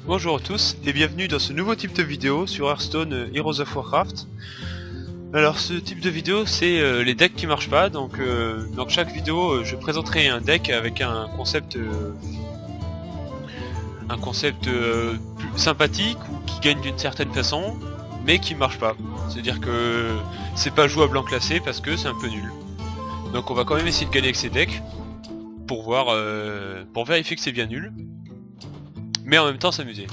Bonjour à tous et bienvenue dans ce nouveau type de vidéo sur Hearthstone Heroes of Warcraft. Alors ce type de vidéo c'est les decks qui marchent pas, donc dans chaque vidéo je présenterai un deck avec un concept plus sympathique ou qui gagne d'une certaine façon mais qui marche pas. C'est-à-dire que c'est pas jouable en classé parce que c'est un peu nul. Donc on va quand même essayer de gagner avec ces decks pour voir, pour vérifier que c'est bien nul, mais en même temps s'amuser.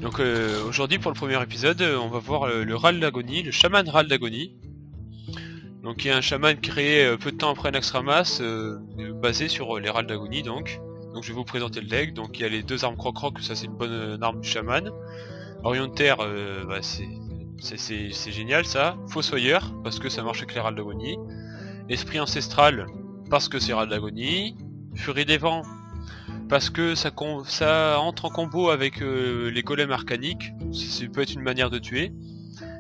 Donc aujourd'hui pour le premier épisode, on va voir le Râle d'Agonie, le chaman Râle d'Agonie. Donc il y a un chaman créé peu de temps après Naxxramas, basé sur les Râles d'Agonie donc je vais vous présenter le deck. Donc il y a les deux armes croc-croc, ça c'est une bonne arme du chaman. Orion de terre, c'est génial ça. Fossoyeur, parce que ça marche avec les Râles d'Agonie. Esprit ancestral, parce que c'est Râle d'Agonie. Furie des vents, parce que ça entre en combo avec les golems arcaniques, ça peut être une manière de tuer.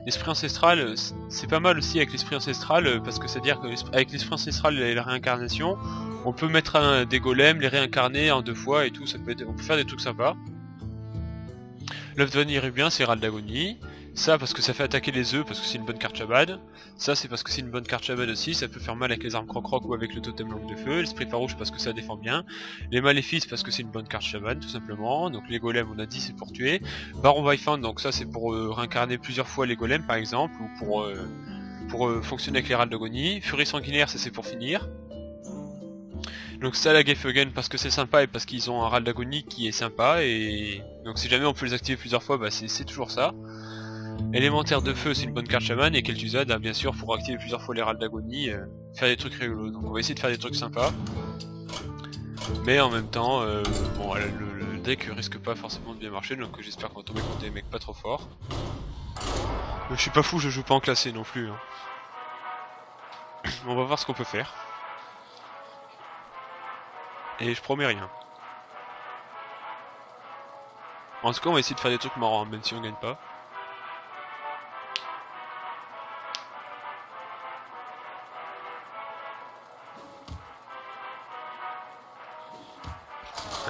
L'esprit ancestral, c'est pas mal aussi avec l'esprit ancestral, parce que c'est-à-dire qu'avec l'esprit ancestral et la réincarnation, on peut mettre des golems, les réincarner en 2 fois et tout, on peut faire des trucs sympas. L'œuf de vanille bien, c'est Râle d'Agonie. Ça parce que ça fait attaquer les œufs, parce que c'est une bonne carte Shabad. Ça c'est parce que c'est une bonne carte Shabad aussi, ça peut faire mal avec les armes croc-croc ou avec le totem langue de feu. L'esprit farouche parce que ça défend bien. Les maléfices parce que c'est une bonne carte Shabad tout simplement. Donc les golems on a dit c'est pour tuer. Baron Viphand, donc ça c'est pour réincarner plusieurs fois les golems par exemple, ou pour fonctionner avec les Râles d'Agonie. Furie sanguinaire, ça c'est pour finir. Donc ça la Gefugen parce que c'est sympa et parce qu'ils ont un Râle d'Agonie qui est sympa, et donc si jamais on peut les activer plusieurs fois, bah c'est toujours ça. Élémentaire de feu, c'est une bonne carte chaman, et Kel'Thuzad, bien sûr, pour activer plusieurs fois les Râles d'Agonie, faire des trucs rigolos. Donc on va essayer de faire des trucs sympas. Mais en même temps, bon, le deck risque pas forcément de bien marcher, donc j'espère qu'on va tomber contre des mecs pas trop forts. Je suis pas fou, je joue pas en classé non plus. Hein. On va voir ce qu'on peut faire. Et je promets rien. En tout cas, on va essayer de faire des trucs marrants, même si on gagne pas.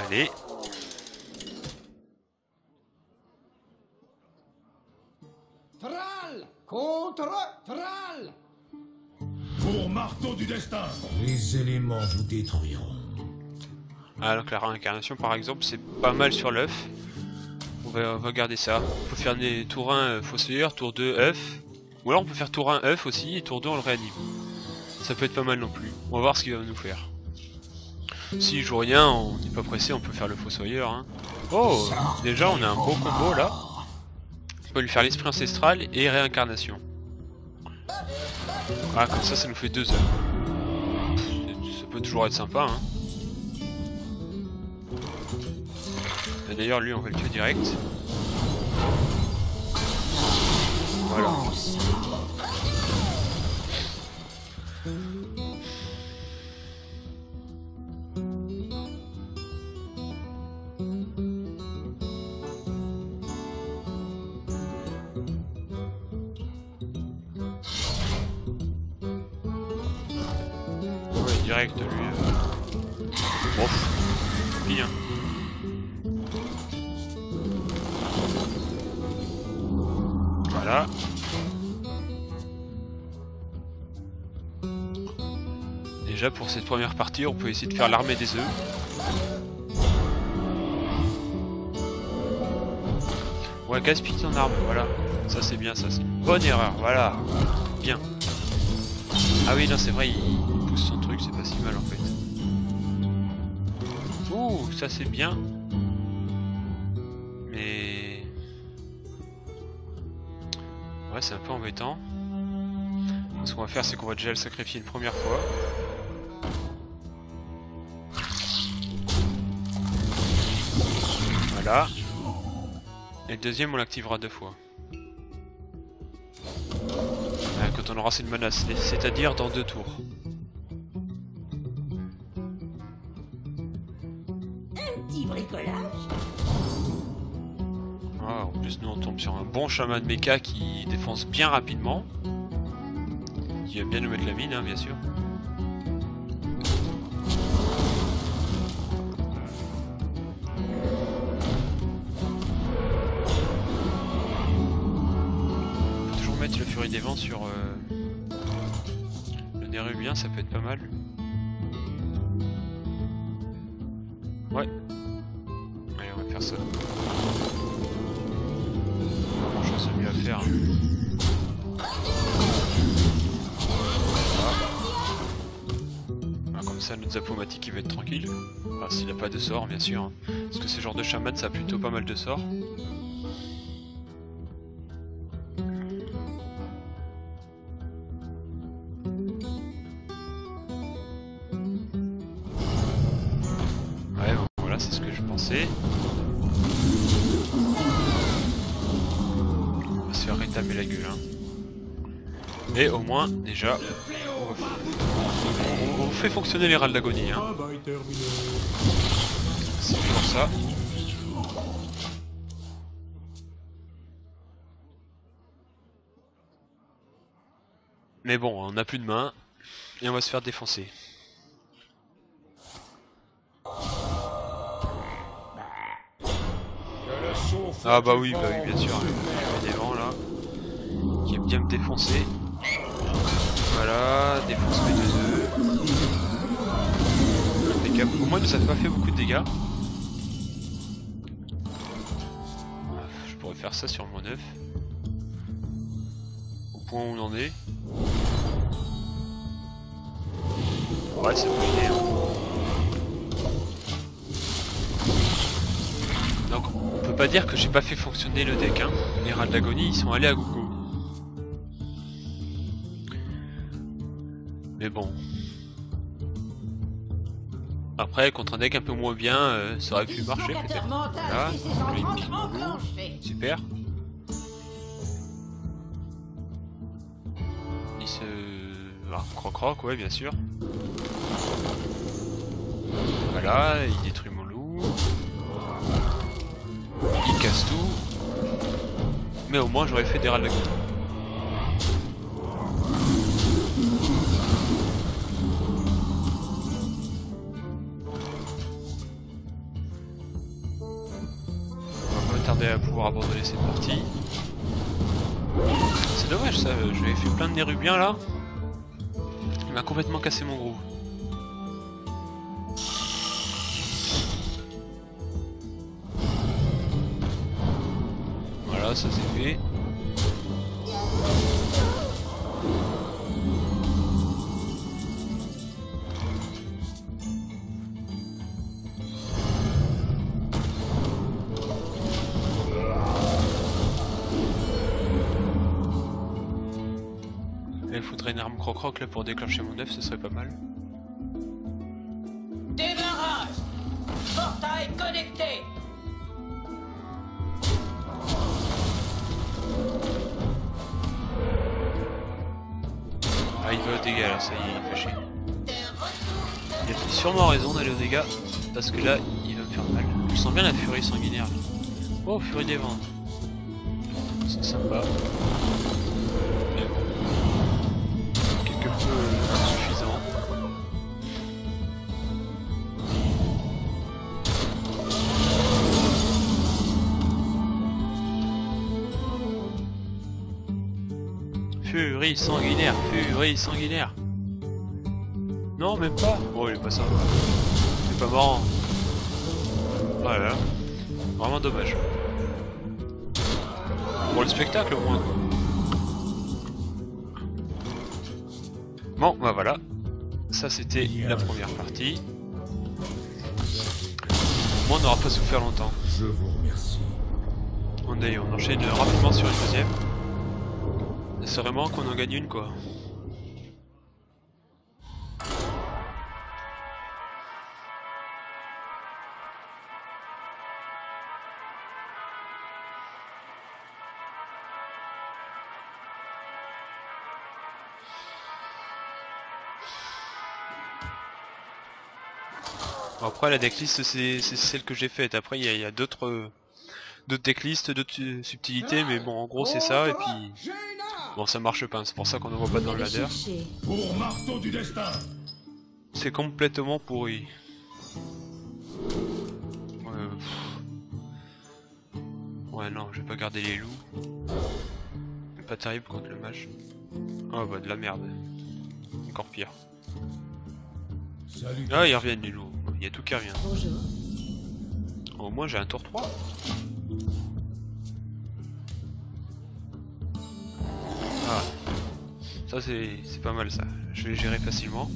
Allez. Thrall contre Thrall. Pour marteau du destin. Les éléments vous détruiront. Ah, donc la réincarnation par exemple c'est pas mal sur l'œuf. On va garder ça. On peut faire des tour 1 fossoyeur, tour 2 œuf. Ou alors on peut faire tour 1 œuf aussi et tour 2 on le réanime. Ça peut être pas mal non plus. On va voir ce qu'il va nous faire. S'il joue rien, on n'est pas pressé, on peut faire le fossoyeur. Hein. Oh, déjà on a un beau combo là. On peut lui faire l'esprit ancestral et réincarnation. Ah, comme ça nous fait 2 œufs. Ça peut toujours être sympa. Hein. D'ailleurs lui on va le tuer direct. Voilà. Ouais, direct lui. Bon, bien. Voilà. Déjà pour cette première partie, on peut essayer de faire l'armée des œufs. Ouais, gaspille ton arme, voilà. Ça c'est bien, ça c'est une bonne erreur, voilà. Bien. Ah oui, non c'est vrai, il pousse son truc, c'est pas si mal en fait. Ouh, ça c'est bien. Mais... ouais, c'est un peu embêtant. Ce qu'on va faire, c'est qu'on va déjà le sacrifier une première fois. Voilà. Et le deuxième, on l'activera 2 fois. Quand on aura cette menace, c'est-à-dire dans 2 tours. Un petit bricolage. Ah, en plus, nous on tombe sur un bon chaman mecha qui défonce bien rapidement. Qui va bien nous mettre la mine, hein, bien sûr. Furie des vents sur le Nérubien, ça peut être pas mal. Ouais. Allez, on va faire ça. Pas grand chose de mieux à faire. Voilà, comme ça, notre Zapomatique il va être tranquille. Enfin, s'il n'a pas de sort, bien sûr. Hein. Parce que ce genre de chaman, ça a plutôt pas mal de sorts. C'est ce que je pensais. On va se faire rétamer la gueule. Hein. Et au moins, déjà, on fait fonctionner les râles d'agonie. Hein. C'est pour ça. Mais bon, on n'a plus de main. Et on va se faire défoncer. Ah bah oui, bien sûr, il y a des vents là, qui aime bien me défoncer. Voilà, défonce mes 2 œufs. Impeccable. Au moins, ça n'a pas fait beaucoup de dégâts. Je pourrais faire ça sur mon œuf. Au point où on en est. Ouais, ça peut aider. Hein. Donc on peut pas dire que j'ai pas fait fonctionner le deck, hein. Les râles d'agonie ils sont allés à gogo. Mais bon. Après contre un deck un peu moins bien, ça aurait pu marcher peut-être. Voilà, super. Il se... Ah, croc-croc, ouais bien sûr. Voilà, il détruit mon loup. Il casse tout, mais au moins j'aurais fait des râles d'agonie. On va pas tarder à pouvoir abandonner cette partie. C'est dommage ça, j'avais fait plein de Nérubiens là. Il m'a complètement cassé mon groove. Ça c'est fait. Il faudrait une arme croc-croc là pour déclencher mon œuf, ce serait pas mal. Démarrage. Portail connecté. Ah, il va au dégât là, ça y est, il fait chier. Il a sûrement raison d'aller au dégât, parce que là, il va me faire mal. Je sens bien la furie sanguinaire. Oh, furie des vents. C'est sympa. Mais bon. Quelque peu insuffisant. Furie sanguinaire, furie sanguinaire. Non, même pas. Oh, il est pas sympa. C'est pas marrant. Voilà. Vraiment dommage. Pour le spectacle au moins. Bon, bah voilà. Ça c'était la première partie. Au moins on n'aura pas souffert longtemps. Je vous remercie. On enchaîne rapidement sur une deuxième. C'est vraiment qu'on en gagne une quoi. Bon, après la decklist c'est celle que j'ai faite. Après il y a d'autres decklists, d'autres subtilités, mais bon en gros c'est ça et puis bon ça marche pas, c'est pour ça qu'on ne voit pas dans le ladder. Pour marteau du destin. C'est complètement pourri. Ouais non, je vais pas garder les loups. Pas terrible contre le mage. Oh bah de la merde. Encore pire. Salut. Ah ils reviennent les loups. Il y a tout qui revient. Bonjour. Au moins j'ai un tour 3. Ah. Ça c'est pas mal ça. Je vais gérer facilement.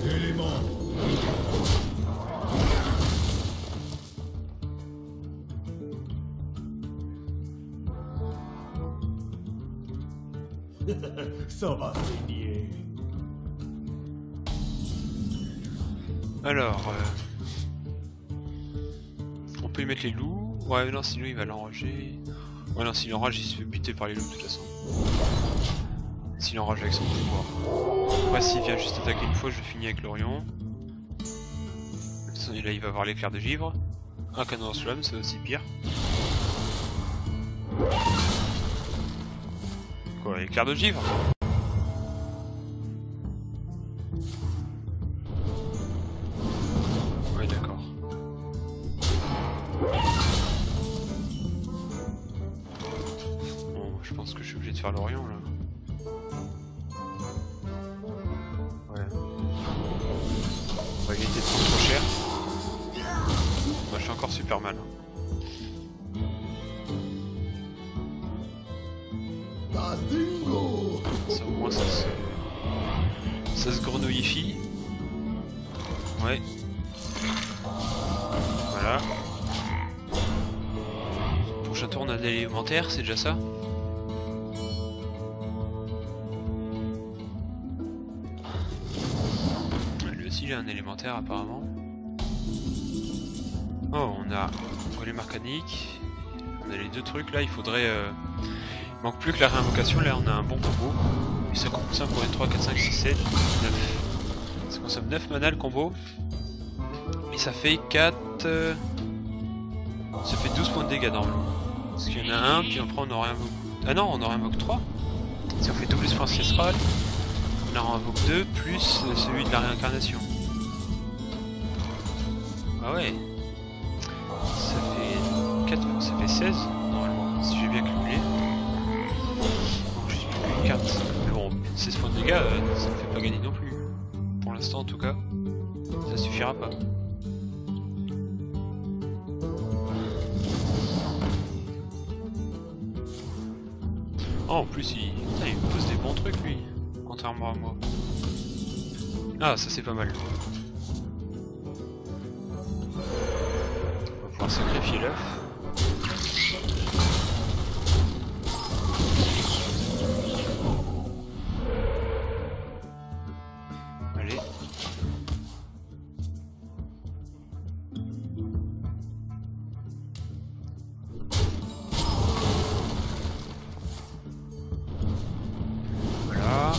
Élément. Ça va saigner. Alors, on peut y mettre les loups. Ouais, non, sinon il va l'enrager. Ouais, non, s'il enrage, il se fait buter par les loups de toute façon. S'il enrage avec son pouvoir. Ouais, s'il vient juste attaquer une fois, je finis avec l'Orion. Et là, il va avoir l'éclair de givre. Un canon en flamme, c'est aussi pire. Quoi, l'éclair de givre? Ouais, d'accord. Bon, je pense que je suis obligé de faire l'Orion là. Ouais. Ouais, il était trop cher. Moi, je suis encore super mal. Ça, au moins ça se grenouillifie. Ouais. Voilà. Prochain tour on a de l'élémentaire, c'est déjà ça. Lui aussi il a un élémentaire apparemment. Oh, on a les mécaniques. On a les deux trucs là, il faudrait... Il manque plus que la réinvocation, là on a un bon combo. Et ça consomme pour les 3, 4, 5, 6, 7, 9. Ça consomme 9 mana le combo. Et ça fait 4... Ça fait 12 points de dégâts normalement. Parce qu'il y en a un, puis après on en réinvoque... Ah non, on en réinvoque 3. Si on fait double esprit ancestral, on en réinvoque 2, plus celui de la réincarnation. Ah ouais. Ça fait 4, ça fait 16 normalement, si j'ai bien calculé. Donc juste plus qu'une carte. Mais bon, 16 points de dégâts, ça ne fait pas gagner non plus. Pour l'instant en tout cas, ça suffira pas. Oh, en plus il me pose des bons trucs lui, contrairement à moi. Ah, ça c'est pas mal. On va pouvoir sacrifier l'œuf. Allez. Voilà.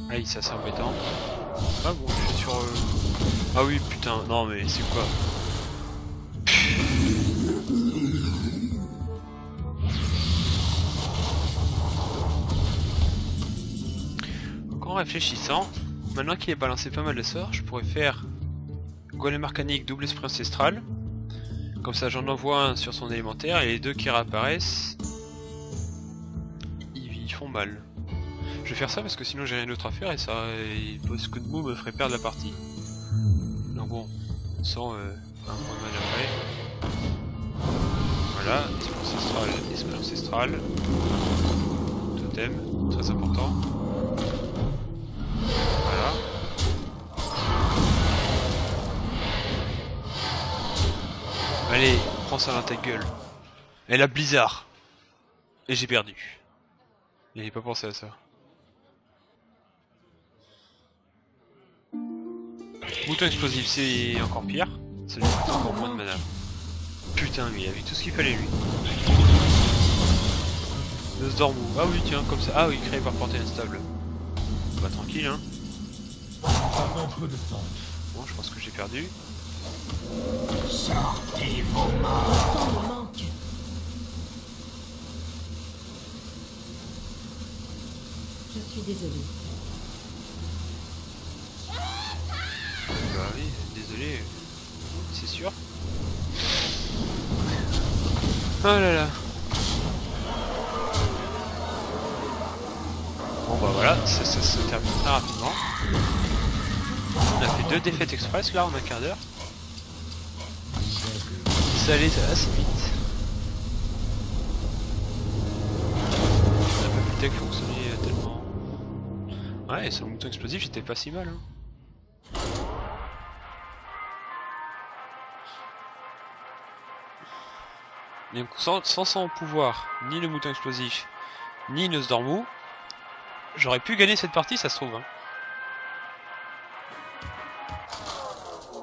Aïe, ça c'est embêtant. Ah bon, je suis sur... Ah oui, putain, non mais c'est quoi? Donc en réfléchissant, maintenant qu'il est balancé pas mal de sorts, je pourrais faire Golem arcanique, double esprit ancestral. Comme ça j'en envoie un sur son élémentaire et les deux qui réapparaissent, ils font mal. Je vais faire ça parce que sinon j'ai rien d'autre à faire et ça, ce coup de mou me ferait perdre la partie. Donc bon, sans un point de mana après. Voilà, esprit ancestral. Totem, très important. Voilà. Allez, prends ça dans ta gueule. Elle a Blizzard. Et j'ai perdu. J'avais pas pensé à ça. Bouton explosif, c'est encore pire. Ça lui coûte encore moins de mana. Putain, lui, il a vu tout ce qu'il fallait, lui. Le Zdormu. Ah oui, tiens, comme ça. Ah oui, créé par portée instable. Bah, tranquille, hein. Un peu de temps. Bon, je pense que j'ai perdu. Sortez vos mains. Le temps me manque. Je suis désolée. Bah oui, désolé. C'est sûr. Oh là là. Bon bah voilà, ça se termine très rapidement. On a fait 2 défaites express là en un quart d'heure. Ça allait assez vite. On a pas vu le tech fonctionner tellement. Ouais, et sur le mouton explosif j'étais pas si mal. Hein. Mais sans son pouvoir, ni le mouton explosif, ni Nosdormu, j'aurais pu gagner cette partie, ça se trouve. Hein.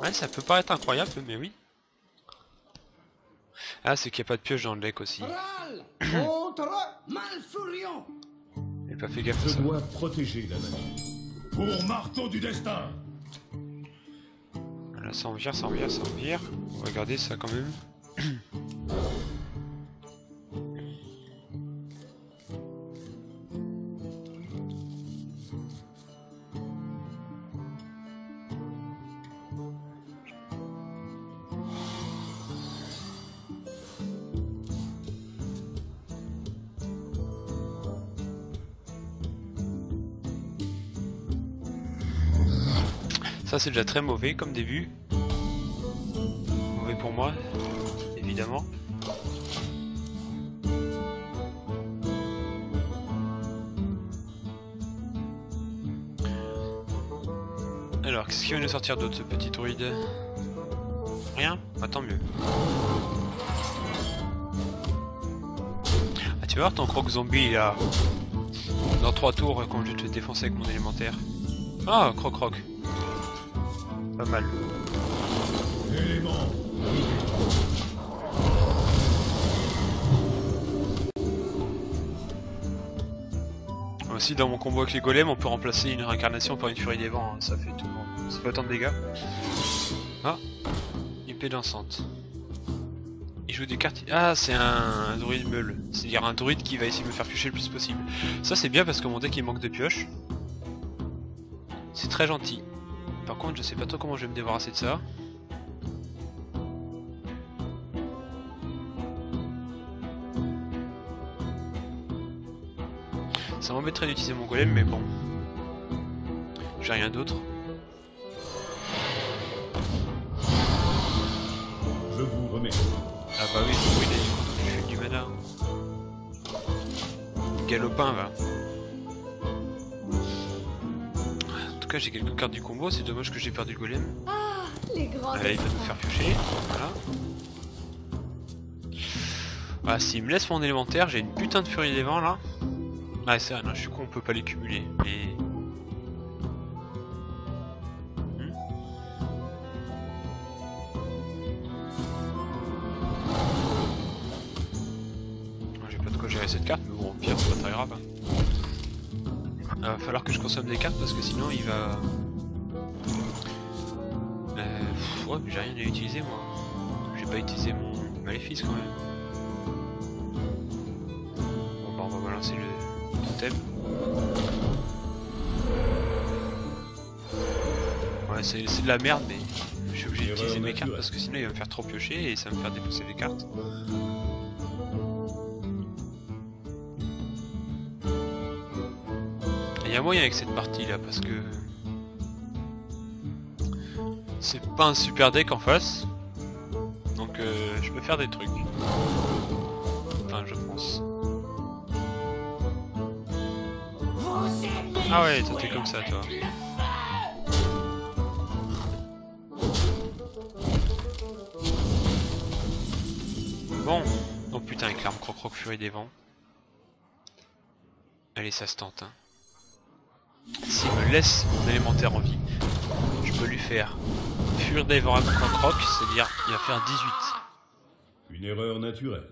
Ouais, ça peut paraître incroyable, mais oui. Ah, c'est qu'il n'y a pas de pioche dans le deck aussi. J'ai pas fait gaffe à Je ça. dois protéger la navire. Pour marteau du destin. Là, ça en vire, ça en vire, ça en vire. On va garder ça quand même. Ça c'est déjà très mauvais comme début. Mauvais pour moi, évidemment. Alors, qu'est-ce qui va nous sortir d'autre ce petit druide? Rien? Bah tant mieux. Ah tu vas voir ton croc zombie là. Dans 3 tours quand je vais te défoncer avec mon élémentaire. Ah, croc. Pas mal. Élément. Aussi dans mon combo avec les golems on peut remplacer une réincarnation par une furie des vents, hein. Ça fait tout. Ça fait autant de dégâts. Ah, épée dansante. Il joue des cartes. Ah, c'est un druide meule. C'est-à-dire un druide qui va essayer de me faire piocher le plus possible. Ça c'est bien parce que mon deck il manque de pioches. C'est très gentil. Par contre je sais pas trop comment je vais me débarrasser de ça. Ça m'embêterait d'utiliser mon golem mais bon. J'ai rien d'autre. Je vous remercie. Ah bah oui, il a du mana. Galopin va. En tout cas j'ai quelques cartes du combo, c'est dommage que j'ai perdu le golem. Ah, les grands. Là il va nous faire piocher, voilà. Voilà, s'il me laisse mon élémentaire, j'ai une putain de furie des vents là. Ah c'est vrai, non, je suis con, on peut pas les cumuler, mais... J'ai pas de quoi gérer cette carte, mais bon, au pire c'est pas très grave. Va falloir que je consomme des cartes parce que sinon il va... ouais, mais j'ai rien à utiliser moi. J'ai pas utilisé mon maléfice quand même. Bon bah on va balancer le totem. Ouais c'est de la merde mais je suis obligé d'utiliser mes cartes parce que sinon il va me faire trop piocher et ça va me faire dépousser des cartes. Il y a moyen avec cette partie là parce que c'est pas un super deck en face, donc je peux faire des trucs. Enfin, je pense. Ah ouais, toi t'es comme ça, toi. Bon. Oh putain, avec l'arme croc furie des vents. Allez, ça se tente. Hein. S'il me laisse mon élémentaire en vie, je peux lui faire fuir des vents à croc, c'est-à-dire il va faire 18. Une erreur naturelle.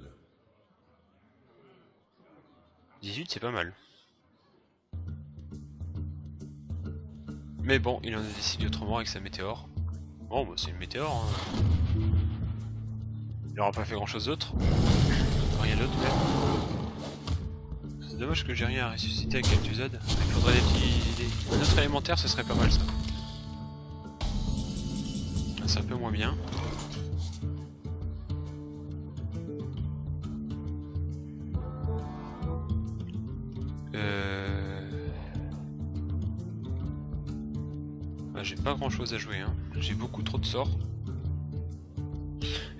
18 c'est pas mal. Mais bon, il en a décidé autrement avec sa météore. Bon bah c'est une météore. Hein. Il aura pas fait grand chose d'autre. Rien d'autre même. C'est dommage que j'ai rien à ressusciter avec Kel'Thuzad. Il faudrait des petits... Un autre élémentaire, ce serait pas mal ça. C'est un peu moins bien. grand chose à jouer, hein. J'ai beaucoup trop de sorts.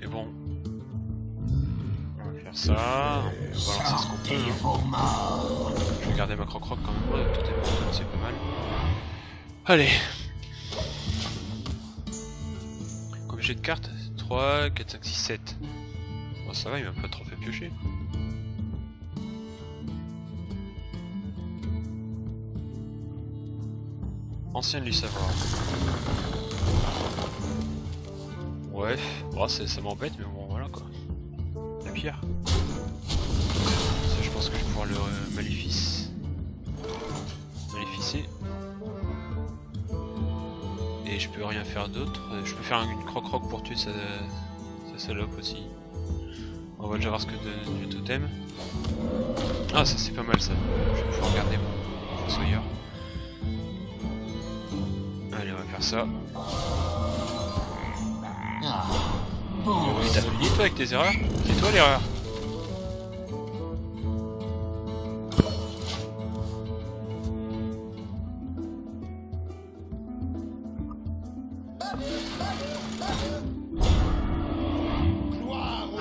Et bon, on va faire ça, on va balancer ce qu'on peut. Hein. Je vais garder ma croc-croc quand même, ouais, tout est bon, c'est pas mal. Allez. Combien j'ai de cartes? 3, 4, 5, 6, 7. Bon ça va, il m'a pas trop fait piocher. Ancien de lui savoir. Ouais, bon, ça m'embête, mais bon voilà quoi. La pierre. Ça, je pense que je vais pouvoir le maléficer. Et je peux rien faire d'autre. Je peux faire une croc-croc pour tuer sa salope aussi. On va déjà voir ce que donne le totem. Ah ça c'est pas mal ça. Je vais pouvoir garder mon fossoyeur. Allez on va faire ça. Oui, t'as fini toi avec tes erreurs? C'est toi l'erreur.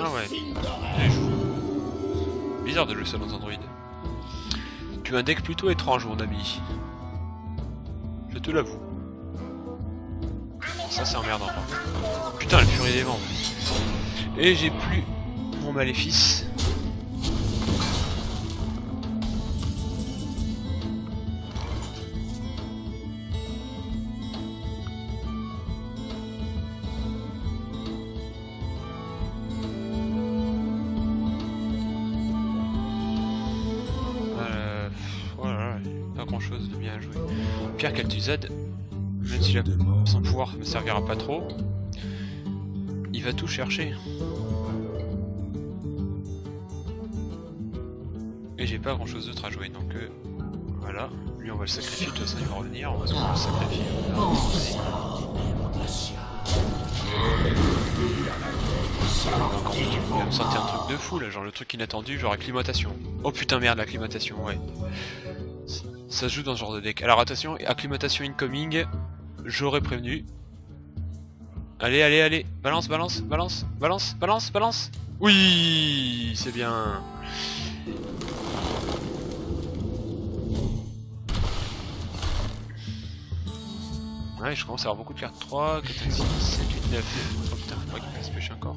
Ah ouais, bien joué. Bizarre de jouer ça dans Android. Tu as un deck plutôt étrange mon ami. Je te l'avoue. Ça c'est emmerdant. Putain la furie des vents. Et j'ai plus mon maléfice. Voilà, pas grand chose de bien à jouer. Pierre Kel'Thuzad, même si son pouvoir me servira pas trop, il va tout chercher. Et j'ai pas grand chose d'autre à jouer donc voilà. Lui on va le sacrifier, de toute façon il va revenir, on va le sacrifier. Il va me sortir un truc de fou là, genre le truc inattendu, genre acclimatation. Oh putain merde, l'acclimatation, ouais. Ça se joue dans ce genre de deck. Alors attention, acclimatation incoming, j'aurais prévenu. Allez, allez, allez, balance, balance, balance, balance, balance, balance. Oui, c'est bien. Ouais, je commence à avoir beaucoup de cartes. 3, 4, 5, 6, 7, 8, 9. Oh putain, faudrait qu'il me fasse pêcher encore.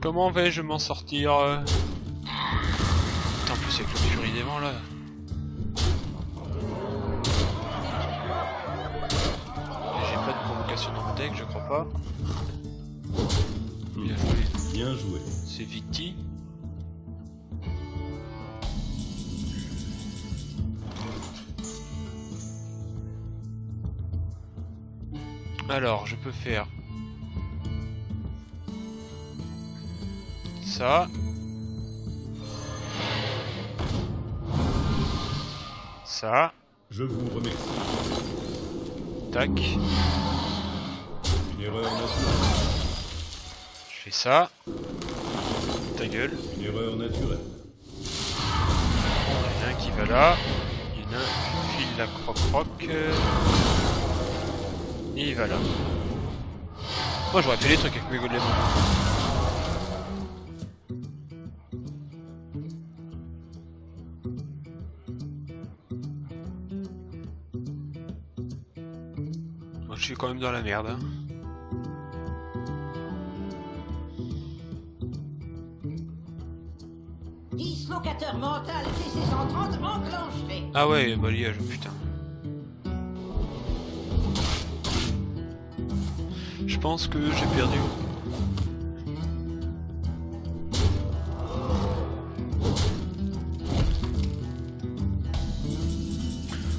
Comment vais-je m'en sortir? Putain, en plus avec le furie des vents là. J'ai pas de provocation dans mon deck, je crois pas. Bien joué. Bien joué. C'est Victi. Alors, je peux faire ça. Ça. Je vous remercie. Tac. Une erreur naturelle. Je fais ça. Ta gueule. Une erreur naturelle. Il y en a un qui va là. Il y en a un qui file la croc-croc. Et il va là. Moi j'aurais fait les trucs avec mes golems. Moi je suis quand même dans la merde. Hein. Dislocateur mental TC-130 enclenché. Ah ouais, balayage, putain. Je pense que j'ai perdu.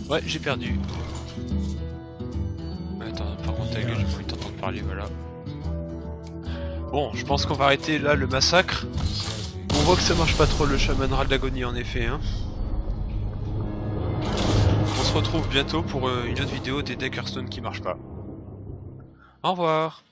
Ouais, j'ai perdu. Attends, par contre, ta gueule, j'ai pas envie de t'entendre parler, voilà. Bon, je pense qu'on va arrêter là le massacre. On voit que ça marche pas trop le Shaman Ral d'Agonie en effet. Hein. On se retrouve bientôt pour une autre vidéo des decks Hearthstone qui marchent pas. Au revoir.